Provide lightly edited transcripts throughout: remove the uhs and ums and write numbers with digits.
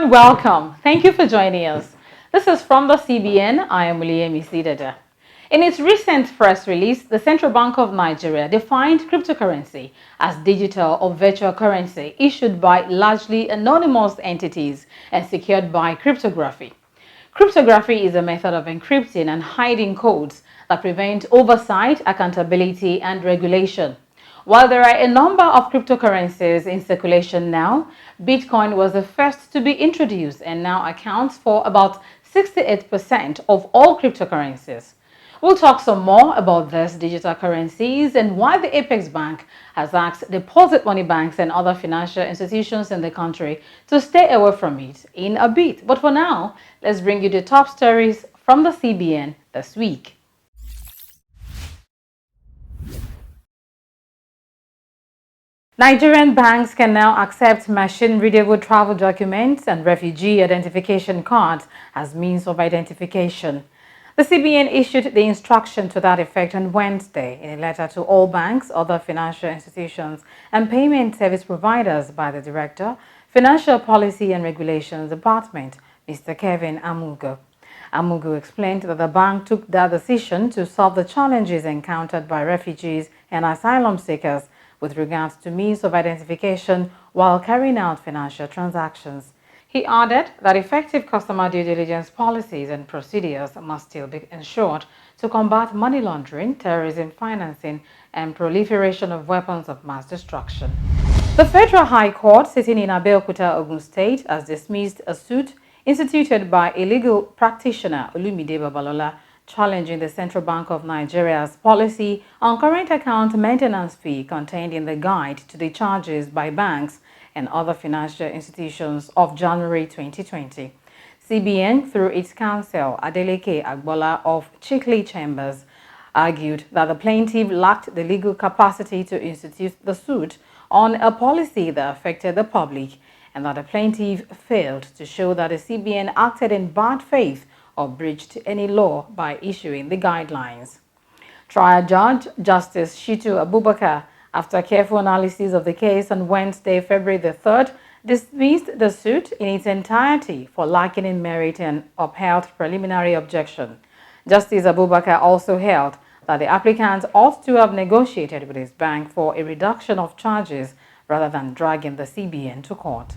everyone, welcome. Thank you for joining us. This is from the CBN. I am William Isidada. In its recent press release, the Central Bank of Nigeria defined cryptocurrency as digital or virtual currency issued by largely anonymous entities and secured by cryptography. Cryptography is a method of encrypting and hiding codes that prevent oversight, accountability, and regulation. While there are a number of cryptocurrencies in circulation now, Bitcoin was the first to be introduced and now accounts for about 68% of all cryptocurrencies. We'll talk some more about these digital currencies and why the Apex Bank has asked deposit money banks and other financial institutions in the country to stay away from it in a bit. But for now, let's bring you the top stories from the CBN this week. Nigerian banks can now accept machine-readable travel documents and refugee identification cards as means of identification. The CBN issued the instruction to that effect on Wednesday in a letter to all banks, other financial institutions, and payment service providers by the Director, Financial Policy and Regulations Department, Mr. Kevin Amugo. Amugo explained that the bank took that decision to solve the challenges encountered by refugees and asylum seekers with regards to means of identification while carrying out financial transactions. He added that effective customer due diligence policies and procedures must still be ensured to combat money laundering, terrorism financing, and proliferation of weapons of mass destruction. The Federal High Court, sitting in Abeokuta, Ogun State, has dismissed a suit instituted by a legal practitioner, Olumide Babalola, challenging the Central Bank of Nigeria's policy on current account maintenance fee contained in the guide to the charges by banks and other financial institutions of January 2020. CBN, through its counsel, Adeleke Agbola of Chickley Chambers, argued that the plaintiff lacked the legal capacity to institute the suit on a policy that affected the public and that the plaintiff failed to show that the CBN acted in bad faith or breached any law by issuing the guidelines. Trial Judge Justice Shitu Abubakar, after careful analysis of the case on Wednesday, February the 3rd, dismissed the suit in its entirety for lacking in merit and upheld preliminary objection. Justice Abubakar also held that the applicant ought to have negotiated with his bank for a reduction of charges rather than dragging the CBN to court.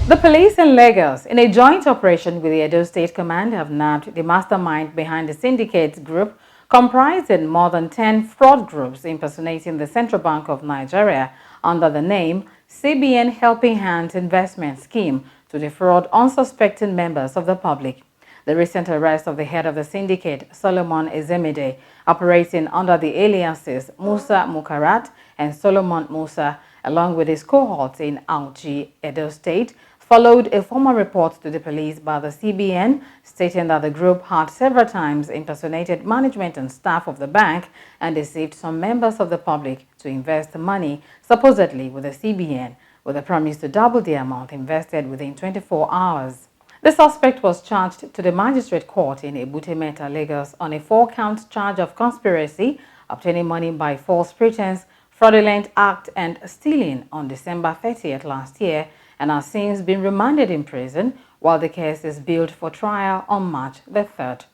The police in Lagos, in a joint operation with the Edo State Command, have nabbed the mastermind behind the syndicate group comprising more than 10 fraud groups impersonating the Central Bank of Nigeria under the name CBN Helping Hands Investment Scheme to defraud unsuspecting members of the public. The recent arrest of the head of the syndicate, Solomon Ezemide, operating under the aliases Musa Mukarat and Solomon Musa, along with his cohorts in Auchi, Edo State, followed a formal report to the police by the CBN stating that the group had several times impersonated management and staff of the bank and deceived some members of the public to invest money, supposedly with the CBN, with a promise to double the amount invested within 24 hours. The suspect was charged to the magistrate court in Ebute Metta, Lagos, on a 4-count charge of conspiracy, obtaining money by false pretense, fraudulent act, and stealing on December 30th last year, and has since been remanded in prison while the case is billed for trial on March the 3rd.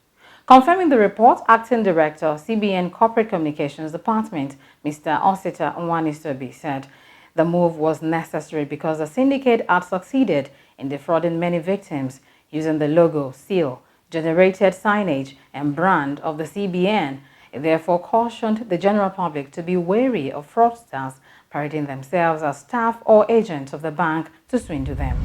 Confirming the report, Acting Director, CBN Corporate Communications Department, Mr. Osita Nwanisobi, said the move was necessary because the syndicate had succeeded in defrauding many victims using the logo, seal, generated signage, and brand of the CBN. It therefore cautioned the general public to be wary of fraudsters parading themselves as staff or agents of the bank to swindle them.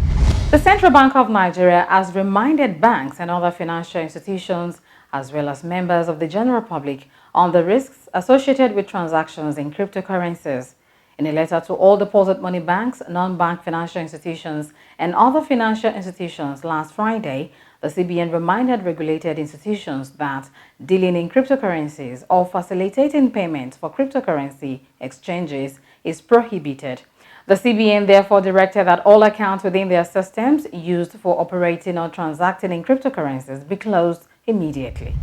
The Central Bank of Nigeria has reminded banks and other financial institutions, as well as members of the general public, on the risks associated with transactions in cryptocurrencies. In a letter to all deposit money banks, non-bank financial institutions, and other financial institutions last Friday, the CBN reminded regulated institutions that dealing in cryptocurrencies or facilitating payments for cryptocurrency exchanges is prohibited. The CBN therefore directed that all accounts within their systems used for operating or transacting in cryptocurrencies be closed immediately.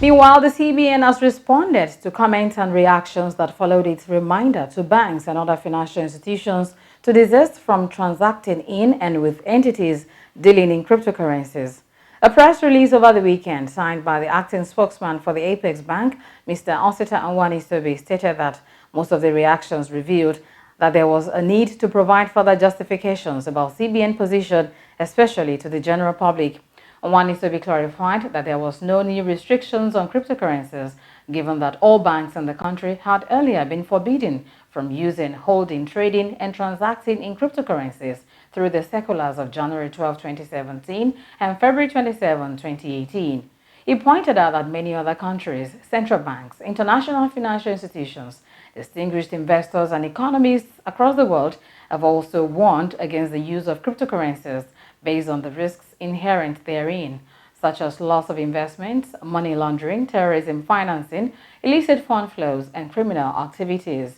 Meanwhile, the CBN has responded to comments and reactions that followed its reminder to banks and other financial institutions to desist from transacting in and with entities dealing in cryptocurrencies. A press release over the weekend signed by the acting spokesman for the Apex Bank, Mr. Osita Anwani-Sobe, stated that most of the reactions revealed that there was a need to provide further justifications about CBN position, especially to the general public. Anwani-Sobe clarified that there was no new restrictions on cryptocurrencies, given that all banks in the country had earlier been forbidden from using, holding, trading, and transacting in cryptocurrencies through the circulars of January 12, 2017 and February 27, 2018. He pointed out that many other countries, central banks, international financial institutions, distinguished investors and economists across the world have also warned against the use of cryptocurrencies based on the risks inherent therein, such as loss of investments, money laundering, terrorism financing, illicit fund flows, and criminal activities.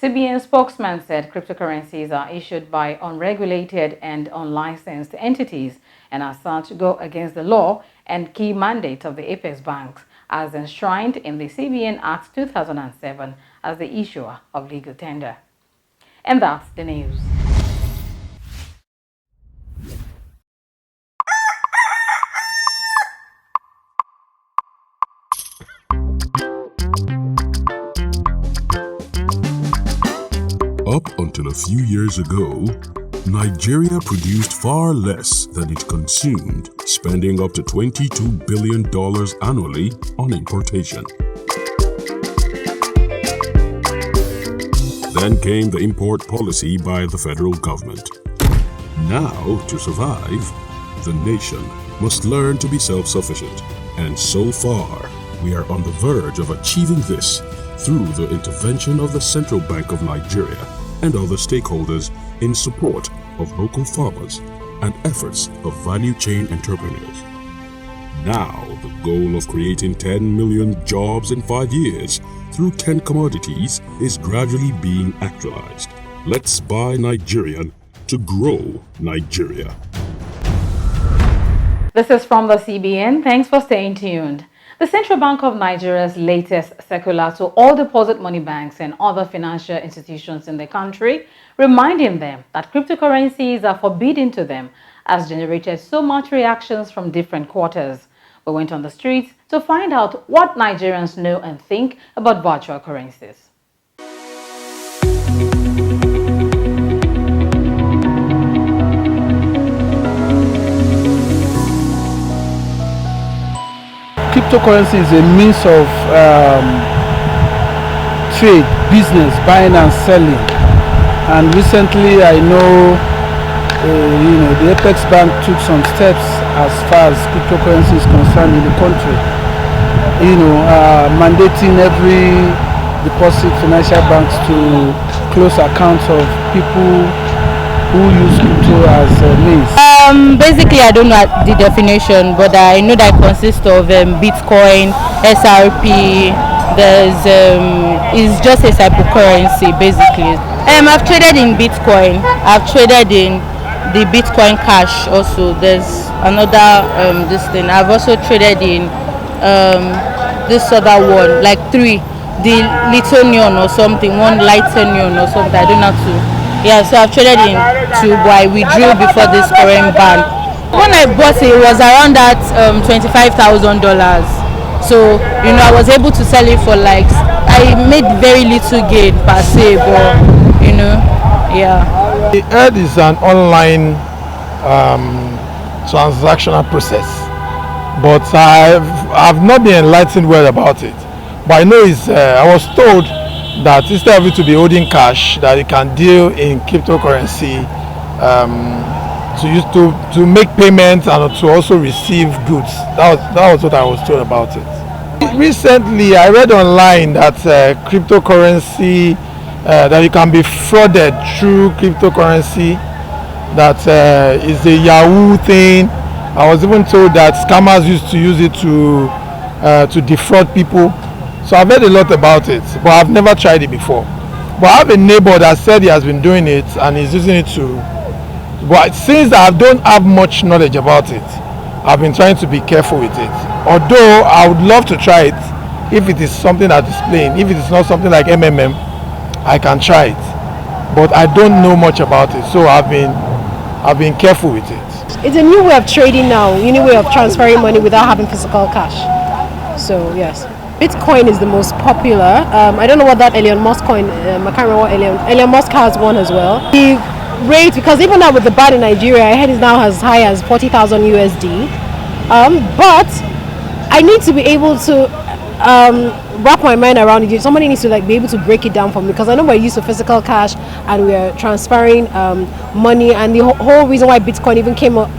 CBN spokesman said cryptocurrencies are issued by unregulated and unlicensed entities and as such go against the law and key mandate of the Apex banks as enshrined in the CBN Act 2007 as the issuer of legal tender. And that's the news. Up until a few years ago, Nigeria produced far less than it consumed, spending up to $22 billion annually on importation. Then came the import policy by the federal government. Now, to survive, the nation must learn to be self-sufficient. And so far, we are on the verge of achieving this through the intervention of the Central Bank of Nigeria and other stakeholders in support of local farmers and efforts of value chain entrepreneurs. Now, the goal of creating 10 million jobs in 5 years through 10 commodities is gradually being actualized. Let's buy Nigerian to grow Nigeria. This is from the CBN. Thanks for staying tuned. The Central Bank of Nigeria's latest circular to all deposit money banks and other financial institutions in the country, reminding them that cryptocurrencies are forbidden to them, has generated so much reactions from different quarters. We went on the streets to find out what Nigerians know and think about virtual currencies. Cryptocurrency is a means of trade, business, buying and selling. And recently, I know, the Apex Bank took some steps as far as cryptocurrency is concerned in the country. Mandating every deposit financial banks to close accounts of people who use crypto as a means. Basically, I don't know the definition, but I know that it consists of Bitcoin, SRP. It's just a type of currency, basically. I've traded in Bitcoin. I've traded in the Bitcoin Cash. Also, there's another this thing. I've also traded in this other one, like three, the Litonion or something, one Litonion or something. I don't know how to. Yeah, so I've traded in two, but I withdrew before this current ban. When I bought it, it was around that $25,000. So, I was able to sell it for I made very little gain per se, but, yeah. The ED is an online transactional process, but I've not been enlightened well about it. But I know I was told that instead of it to be holding cash, that it can deal in cryptocurrency to make payments and to also receive goods. That was what I was told about it. Recently, I read online that cryptocurrency, that you can be frauded through cryptocurrency, that is a Yahoo thing. I was even told that scammers used to use it to defraud people. So I've heard a lot about it, but I've never tried it before. But I have a neighbor that said he has been doing it and he's using it to. But since I don't have much knowledge about it, I've been trying to be careful with it. Although I would love to try it if it is something that is plain. If it is not something like MMM, I can try it. but I don't know much about it, so I've been careful with it. It's a new way of trading now, a new way of transferring money without having physical cash. So yes, Bitcoin is the most popular. I don't know what that Elon Musk coin. I can't remember what Elon Musk has one as well. The rate, because even now with the BAD in Nigeria, I heard is now as high as 40,000 USD. But I need to be able to wrap my mind around it. Somebody needs to be able to break it down for me, because I know we're used to physical cash and we're transferring money, and the whole reason why Bitcoin even came up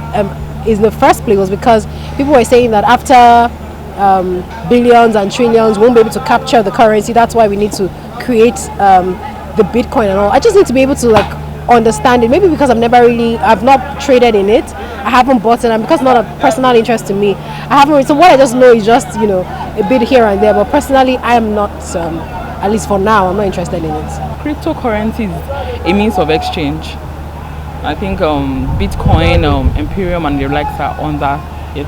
in the first place was because people were saying that after billions and trillions won't be able to capture the currency. That's why we need to create the Bitcoin and all. I just need to be able to understand it. Maybe because I've not traded in it. I haven't bought it, and because it's not a personal interest to me, I haven't. So what I just know is just a bit here and there. But personally, I am not. At least for now, I'm not interested in it. Cryptocurrency is a means of exchange. I think Bitcoin, Imperium, and the likes are under it.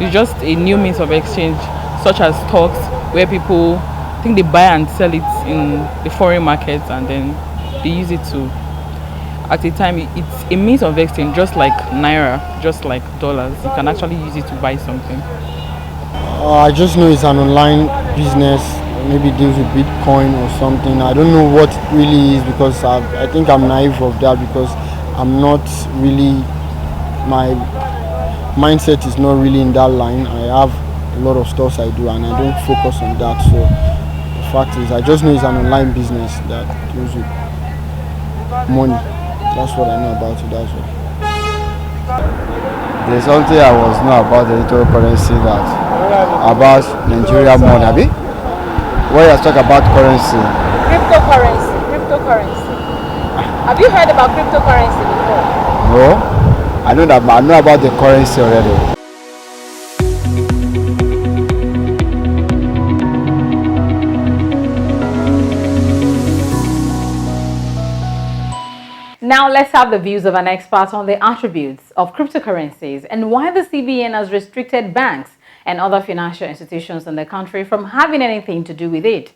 It's just a new means of exchange, such as stocks, where people think they buy and sell it in the foreign markets, and then they use it to. At a time, it's a means of exchange, just like naira, just like dollars. You can actually use it to buy something. I just know it's an online business, maybe deals with Bitcoin or something. I don't know what it really is, because I think I'm naive of that, because I'm not really, my mindset is not really in that line. I have a lot of stuff I do and I don't focus on that. So the fact is, I just know it's an online business that deals with money. That's what I know about it. That's all. There's something I was know about the cryptocurrency, that about Nigeria money. Abi? What you talk about currency? Cryptocurrency. Have you heard about cryptocurrency before? No. I know about the currency already. Now let's have the views of an expert on the attributes of cryptocurrencies and why the CBN has restricted banks and other financial institutions in the country from having anything to do with it.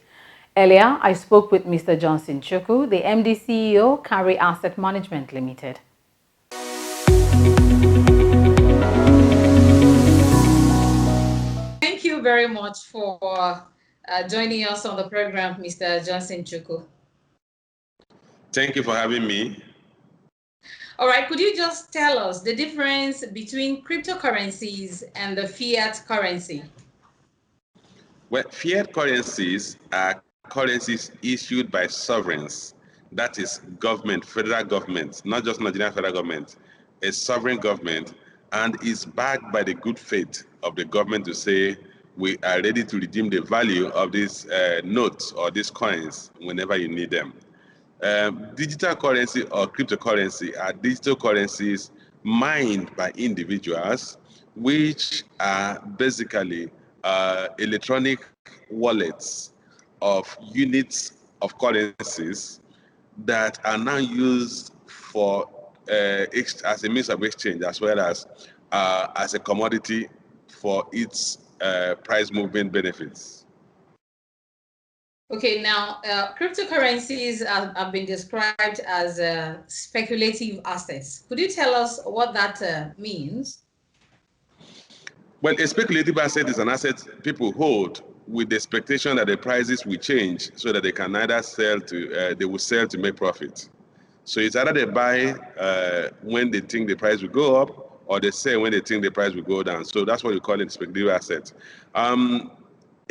Earlier, I spoke with Mr. Johnson Chukwu, the MD CEO, Carry Asset Management Limited. Thank you very much for joining us on the program, Mr. Johnson Chukwu. Thank you for having me. All right, could you just tell us the difference between cryptocurrencies and the fiat currency? Well, fiat currencies are currencies issued by sovereigns. That is government, federal government, not just Nigerian federal government, a sovereign government, and is backed by the good faith of the government to say, we are ready to redeem the value of these notes or these coins whenever you need them. Digital currency or cryptocurrency are digital currencies mined by individuals, which are basically electronic wallets of units of currencies that are now used for as a means of exchange, as well as a commodity for its price movement benefits. Okay, now cryptocurrencies have been described as speculative assets. Could you tell us what that means? Well, a speculative asset is an asset people hold with the expectation that the prices will change so that they can either sell to, they will sell to make profit. So it's either they buy when they think the price will go up, or they sell when they think the price will go down. So that's what we call it, speculative asset.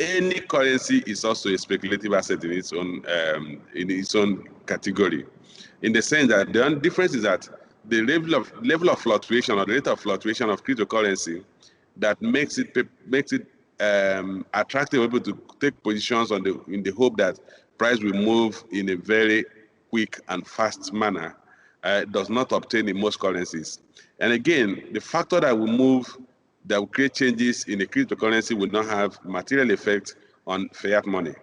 Any currency is also a speculative asset in its own category, in the sense that the difference is that the level of fluctuation or the rate of fluctuation of cryptocurrency that makes it attractive people to take positions in the hope that price will move in a very quick and fast manner does not obtain in most currencies. And again, the factor that will create changes in the cryptocurrency will not have material effect on fiat money.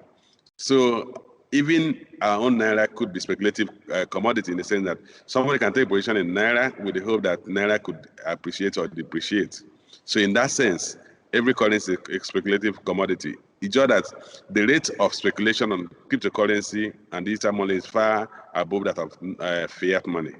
So even our own naira could be speculative commodity, in the sense that somebody can take position in naira with the hope that naira could appreciate or depreciate. So in that sense, every currency is a speculative commodity. It's just that the rate of speculation on cryptocurrency and digital money is far above that of fiat money.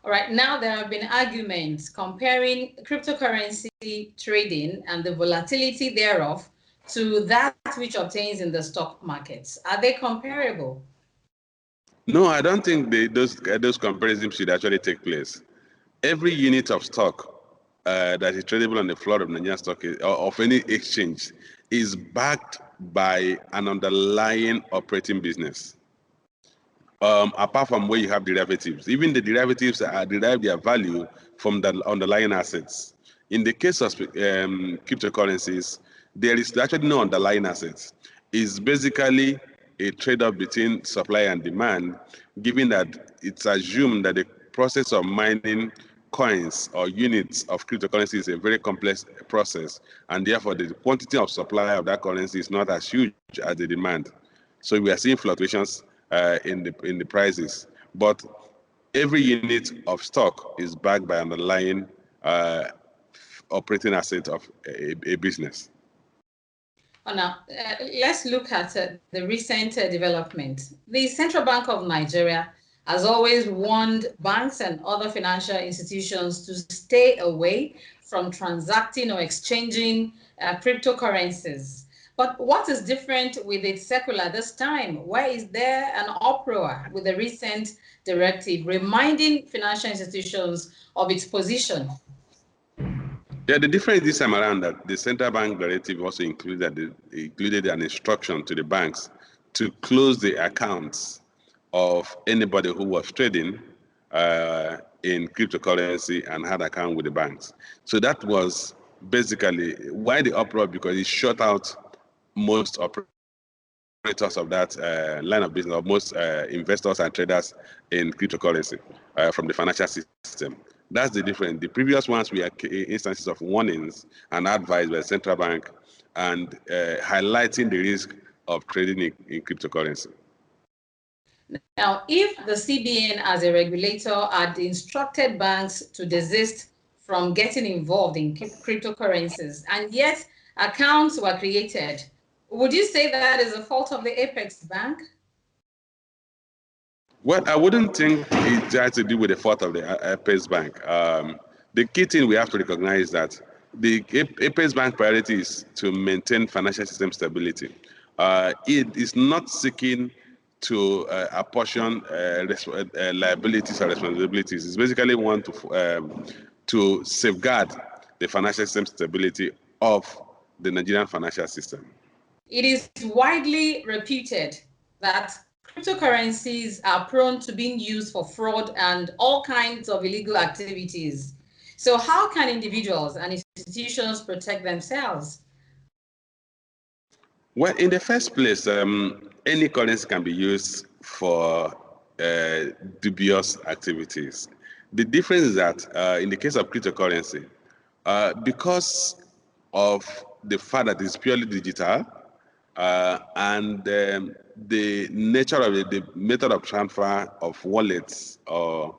All right, now there have been arguments comparing cryptocurrency trading and the volatility thereof to that which obtains in the stock markets. Are they comparable? No, I don't think those comparisons should actually take place. Every unit of stock that is tradable on the floor of Nigerian stock or of any exchange is backed by an underlying operating business. Apart from where you have derivatives, even the derivatives derive their value from the underlying assets. In the case of cryptocurrencies, there is actually no underlying assets. It's basically a trade-off between supply and demand, given that it's assumed that the process of mining coins or units of cryptocurrency is a very complex process, and therefore the quantity of supply of that currency is not as huge as the demand. So we are seeing fluctuations in the prices, but every unit of stock is backed by underlying operating asset of a business. Now, let's look at the recent development. The Central Bank of Nigeria has always warned banks and other financial institutions to stay away from transacting or exchanging cryptocurrencies. But what is different with its circular this time? Why is there an uproar with the recent directive reminding financial institutions of its position? Yeah, the difference this time around that the central bank directive also included an instruction to the banks to close the accounts of anybody who was trading in cryptocurrency and had account with the banks. So that was basically why the uproar, because it shut out most operators of that line of business, or most investors and traders in cryptocurrency from the financial system. That's the difference. The previous ones were instances of warnings and advice by the central bank and highlighting the risk of trading in cryptocurrency. Now, if the CBN as a regulator had instructed banks to desist from getting involved in cryptocurrencies, and yet accounts were created, would you say that is a fault of the Apex Bank? Well, I wouldn't think it has to do with the fault of the Apex Bank. The key thing we have to recognize is that the Apex Bank priority is to maintain financial system stability. It is not seeking to apportion liabilities or responsibilities. It's basically want to safeguard the financial system stability of the Nigerian financial system. It is widely reputed that cryptocurrencies are prone to being used for fraud and all kinds of illegal activities. So how can individuals and institutions protect themselves? Well, in the first place, any currency can be used for dubious activities. The difference is that in the case of cryptocurrency, because of the fact that it's purely digital, and the nature of the method of transfer of wallets or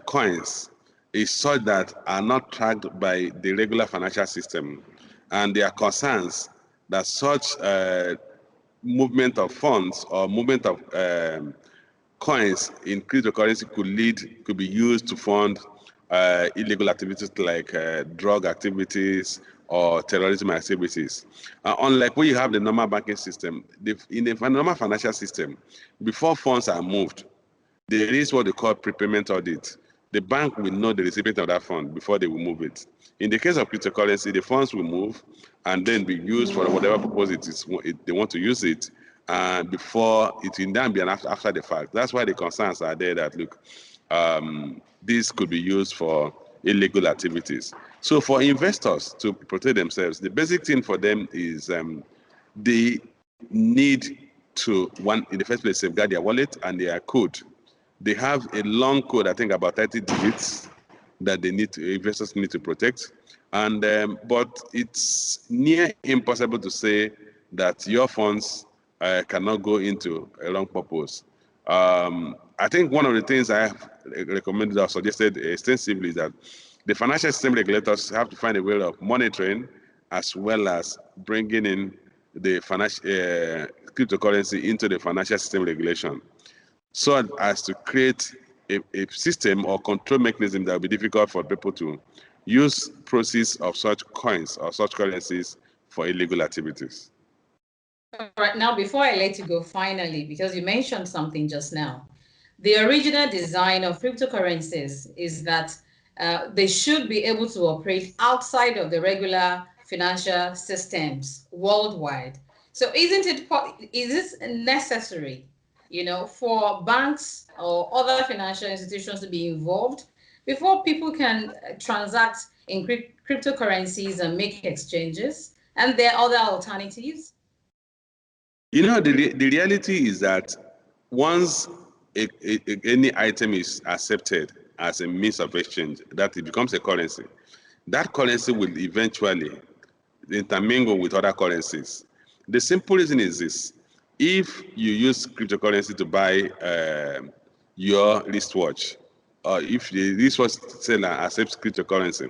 coins is such that are not tracked by the regular financial system, and there are concerns that such movement of funds or movement of coins in cryptocurrency could be used to fund illegal activities like drug activities or terrorism activities. Unlike where you have the normal banking system, in the normal financial system, before funds are moved, there is what they call prepayment audit. The bank will know the recipient of that fund before they will move it. In the case of cryptocurrency, the funds will move and then be used for whatever purpose they want to use it, before it will then be after the fact. That's why the concerns are there that, look, this could be used for illegal activities. So for investors to protect themselves, the basic thing for them is they need to, one, in the first place, safeguard their wallet and their code. They have a long code, I think about 30 digits, that investors need to protect. And but it's near impossible to say that your funds cannot go into a wrong purpose. I think one of the things I have recommended or suggested extensively is that the financial system regulators have to find a way of monitoring as well as bringing in the cryptocurrency into the financial system regulation, so as to create a system or control mechanism that will be difficult for people to use proceeds of such coins or such currencies for illegal activities. All right, now before I let you go, finally, because you mentioned something just now, the original design of cryptocurrencies is that they should be able to operate outside of the regular financial systems worldwide. So is this necessary, for banks or other financial institutions to be involved before people can transact in cryptocurrencies and make exchanges? And there are other alternatives? The reality is that once any item is accepted as a means of exchange, that it becomes a currency, that currency will eventually intermingle with other currencies. The simple reason is this: if you use cryptocurrency to buy your wristwatch, or if the wristwatch seller accepts cryptocurrency,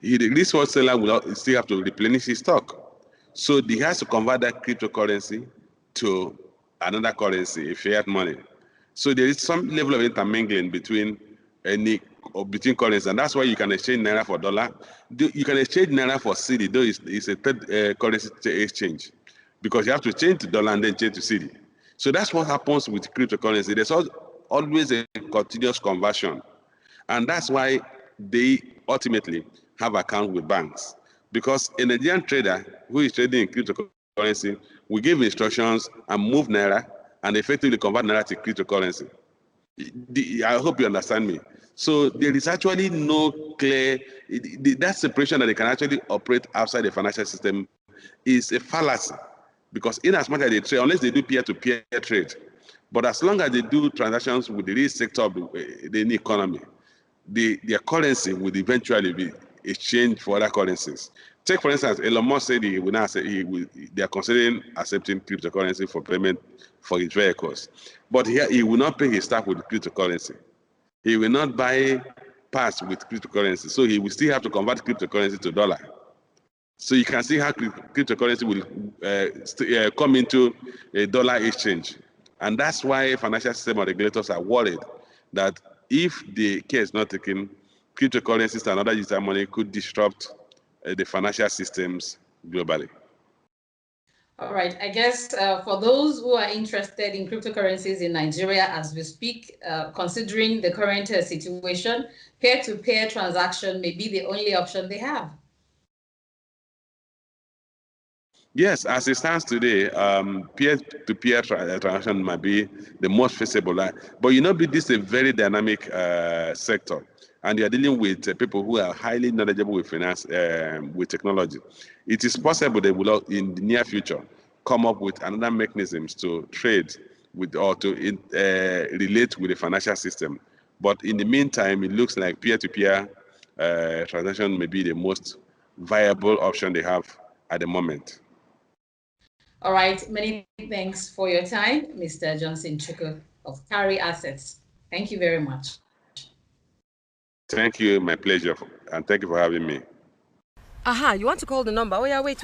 the wristwatch seller will still have to replenish his stock. So he has to convert that cryptocurrency to another currency, a fiat money. So there is some level of intermingling between currencies, and that's why you can exchange naira for dollar. You can exchange naira for cedi, though it's a third currency exchange, because you have to change to dollar and then change to cedi. So that's what happens with cryptocurrency. There's always a continuous conversion, and that's why they ultimately have accounts with banks. Because a Nigerian trader who is trading in cryptocurrency will give instructions and move naira and effectively convert naira to cryptocurrency. I hope you understand me. So there is actually no clear, that separation that they can actually operate outside the financial system is a fallacy. Because in as much as they trade, unless they do peer-to-peer trade, but as long as they do transactions with the real sector of the economy, their currency would eventually be exchanged for other currencies. Take, for instance, Elon Musk said they are considering accepting cryptocurrency for payment for his vehicles. But here he will not pay his staff with cryptocurrency. He will not buy parts with cryptocurrency. So he will still have to convert cryptocurrency to dollar. So you can see how cryptocurrency will come into a dollar exchange. And that's why financial system regulators are worried that if the care is not taken, cryptocurrencies and other digital money could disrupt the financial systems globally. All right. I guess for those who are interested in cryptocurrencies in Nigeria as we speak, considering the current situation, peer-to-peer transaction may be the only option they have. Yes, as it stands today, peer-to-peer transaction might be the most feasible. But this is a very dynamic sector, and you are dealing with people who are highly knowledgeable with finance, with technology. It is possible they will, in the near future, come up with another mechanisms to trade with or to relate with the financial system. But in the meantime, it looks like peer-to-peer transaction may be the most viable option they have at the moment. All right. Many thanks for your time, Mr. Johnson Chukwu of Carry Assets. Thank you very much. Thank you. My pleasure. And thank you for having me. Aha, you want to call the number? Oh, yeah, wait.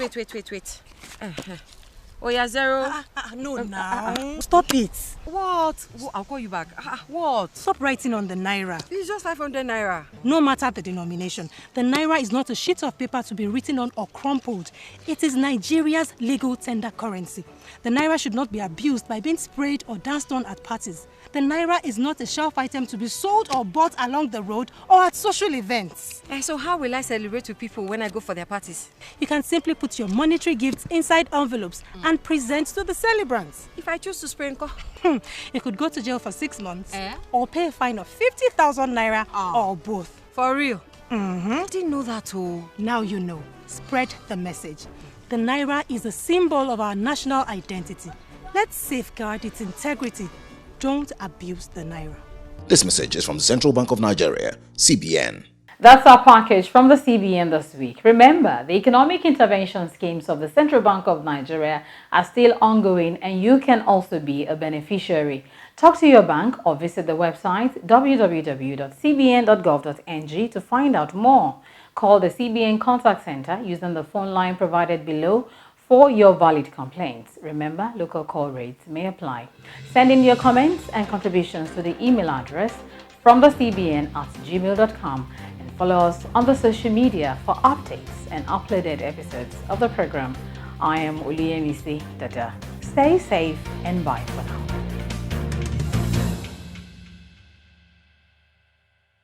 Oh, yeah, 0. No, now. Stop it. What? I'll call you back. What? Stop writing on the naira. It's just 500 naira. No matter the denomination, the naira is not a sheet of paper to be written on or crumpled. It is Nigeria's legal tender currency. The naira should not be abused by being sprayed or danced on at parties. The naira is not a shelf item to be sold or bought along the road or at social events. So how will I celebrate with people when I go for their parties? You can simply put your monetary gifts inside envelopes and present to the celebrants. If I choose to spray and you could go to jail for 6 months or pay a fine of 50,000 naira or both. For real? I didn't know that. Now you know. Spread the message. The naira is a symbol of our national identity. Let's safeguard its integrity. Don't abuse the naira. This message is from the Central Bank of Nigeria, CBN. That's our package from the CBN this week. Remember, the economic intervention schemes of the Central Bank of Nigeria are still ongoing, and you can also be a beneficiary. Talk to your bank or visit the website www.cbn.gov.ng to find out more. Call the CBN Contact Center using the phone line provided below for your valid complaints. Remember, local call rates may apply. Send in your comments and contributions to the email address fromthecbn@gmail.com and follow us on the social media for updates and uploaded episodes of the program. I am Uliyemisi Dada. Stay safe and bye for now.